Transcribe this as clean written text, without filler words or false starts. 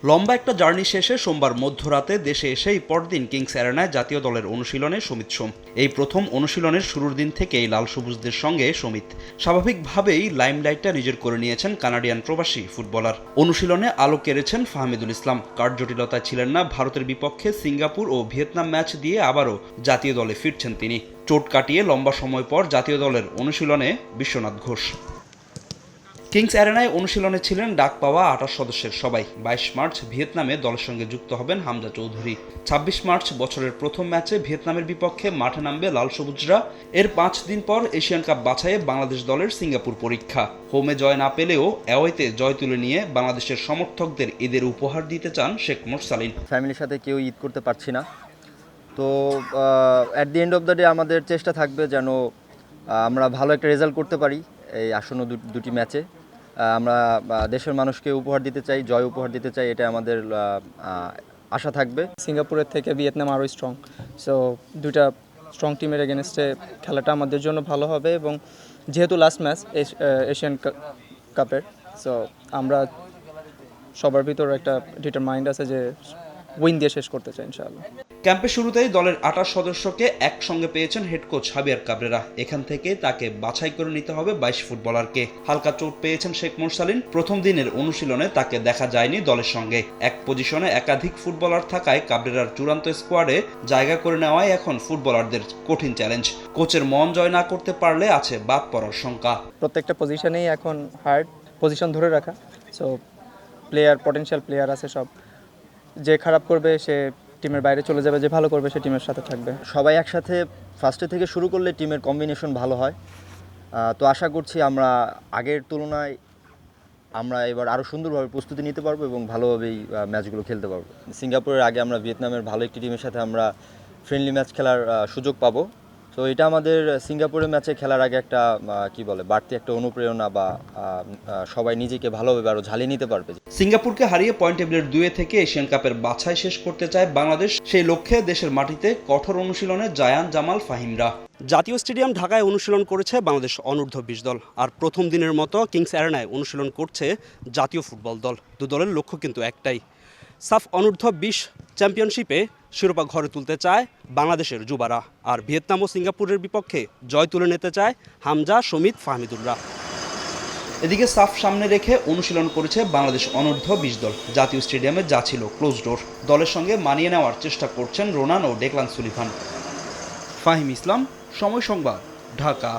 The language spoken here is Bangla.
লম্বা একটা জার্নি শেষে সোমবার মধ্যরাতে দেশে এসেই পরদিন কিংস অ্যারেনায় জাতীয় দলের অনুশীলনে সমিত সোম। এই প্রথম অনুশীলনের শুরুর দিন থেকেই লাল সবুজদের সঙ্গে সমিত। স্বাভাবিকভাবেই লাইমলাইটটা নিজের করে নিয়েছেন কানাডিয়ান প্রবাসী ফুটবলার। অনুশীলনে আলো কেড়েছেন ফাহমিদুল ইসলাম। কার্ড জটিলতায় ছিলেন না ভারতের বিপক্ষে সিঙ্গাপুর ও ভিয়েতনাম ম্যাচ দিয়ে আবারও জাতীয় দলে ফিরছেন তিনি। চোট কাটিয়ে লম্বা সময় পর জাতীয় দলের অনুশীলনে বিশ্বনাথ ঘোষ। কিংস অ্যারেনায় অনুশীলনে ছিলেন ডাক পাওয়া ২৮ সদস্যের সবাই। ২২ মার্চ ভিয়েতনামে দলের সঙ্গে যুক্ত হবেন হামজা চৌধুরী। ২৬ মার্চ বছরের প্রথম ম্যাচে ভিয়েতনামের বিপক্ষে মাঠে নামবে লাল সবুজরা। এর ৫ দিন পর এশিয়ান কাপ বাছাইয়ে বাংলাদেশ দলের সিঙ্গাপুর পরীক্ষা। হোমে জয় না পেলেও অ্যাওয়েতে জয় তুলে নিয়ে বাংলাদেশের সমর্থকদের ঈদের উপহার দিতে চান শেখ মোরসালিন। ফ্যামিলির সাথে কেউ ঈদ করতে পারছি না, তো at the end of the day আমাদের চেষ্টা থাকবে যেন আমরা ভালো একটা রেজাল্ট করতে পারি। এই আসন্ন দুটি ম্যাচে আমরা দেশের মানুষকে উপহার দিতে চাই, জয় উপহার দিতে চাই, এটা আমাদের আশা থাকবে। সিঙ্গাপুরের থেকে ভিয়েতনাম আরও স্ট্রং, সো দুইটা স্ট্রং টিমের এগেনস্টে খেলাটা আমাদের জন্য ভালো হবে। এবং যেহেতু লাস্ট ম্যাচ এশিয়ান কাপের, সো আমরা সবার ভিতর একটা ডিটারমাইন্ড আছে যে উইন দিয়ে শেষ করতে চাই ইনশাআল্লাহ। ক্যাম্পের শুরুতেই দলের ২৮ সদস্যকে একসঙ্গে পেয়েছেন হেড কোচ হাবিয়ার কাবরেরা। এখান থেকে তাকে বাছাই করে নিতে হবে ২২ ফুটবলারকে। হালকা চোট পেয়েছেন শেখ মোরসালিন। প্রথম দিনের অনুশীলনে তাকে দেখা যায়নি দলের সঙ্গে। এক পজিশনে একাধিক ফুটবলার থাকায় কাবরেরার চূড়ান্ত স্কোয়াডে জায়গা করে নেওয়াই এখন ফুটবলারদের কঠিন চ্যালেঞ্জ। কোচের মন জয় না করতে পারলে আছে বাদ পড়ার শঙ্কা। প্রত্যেকটা পজিশনেই এখন হার্ড পজিশন ধরে রাখা, সো পটেনশিয়াল প্লেয়ার আছে সব। যে খারাপ করবে সে টিমের বাইরে চলে যাবে, যে ভালো করবে সে টিমের সাথে থাকবে। সবাই একসাথে ফার্স্টে থেকে শুরু করলে টিমের কম্বিনেশন ভালো হয়। তো আশা করছি আমরা আগের তুলনায় আমরা এবার আরও সুন্দরভাবে প্রস্তুতি নিতে পারবো এবং ভালোভাবেই ম্যাচগুলো খেলতে পারবো। সিঙ্গাপুরের আগে আমরা ভিয়েতনামের ভালো একটি টিমের সাথে আমরা ফ্রেন্ডলি ম্যাচ খেলার সুযোগ পাবো। তো এটা আমাদের সিঙ্গাপুরের ম্যাচে খেলার আগে একটা বাড়তি একটা অনুপ্রেরণা বা সবাই নিজেকে ভালোভাবে আরও ঝালিয়ে নিতে পারবে। সিঙ্গাপুরকে হারিয়ে পয়েন্ট টেবিলের ২ থেকে এশিয়ান কাপের বাছাই শেষ করতে চায় বাংলাদেশ। সেই লক্ষ্যে দেশের মাটিতে কঠোর অনুশীলনে জায়ান জামাল ফাহিমরা। জাতীয় স্টেডিয়াম ঢাকায় অনুশীলন করেছে বাংলাদেশ অনূর্ধ্ব ২০ দল। আর প্রথম দিনের মতো কিংস অ্যারেনায় অনুশীলন করছে জাতীয় ফুটবল দল। দু দলের লক্ষ্য কিন্তু একটাই, সাফ অনূর্ধ্ব ২০ চ্যাম্পিয়নশিপে শিরোপা ঘরে তুলতে চায় বাংলাদেশের যুবারা। আর ভিয়েতনাম ও সিঙ্গাপুরের বিপক্ষে জয় তুলে নিতে চায় হামজা, সমিত, ফাহমিদুররা। এদিকে সাফ সামনে রেখে অনুশীলন করেছে বাংলাদেশ অনূর্ধ্ব ২০ দল। জাতীয় স্টেডিয়ামে যা ছিল ক্লোজ ডোর। দলের সঙ্গে মানিয়ে নেওয়ার চেষ্টা করছেন রোনান ও ডেকলান সুলিভান। ফাহিম ইসলাম, সময় সংবাদ, ঢাকা।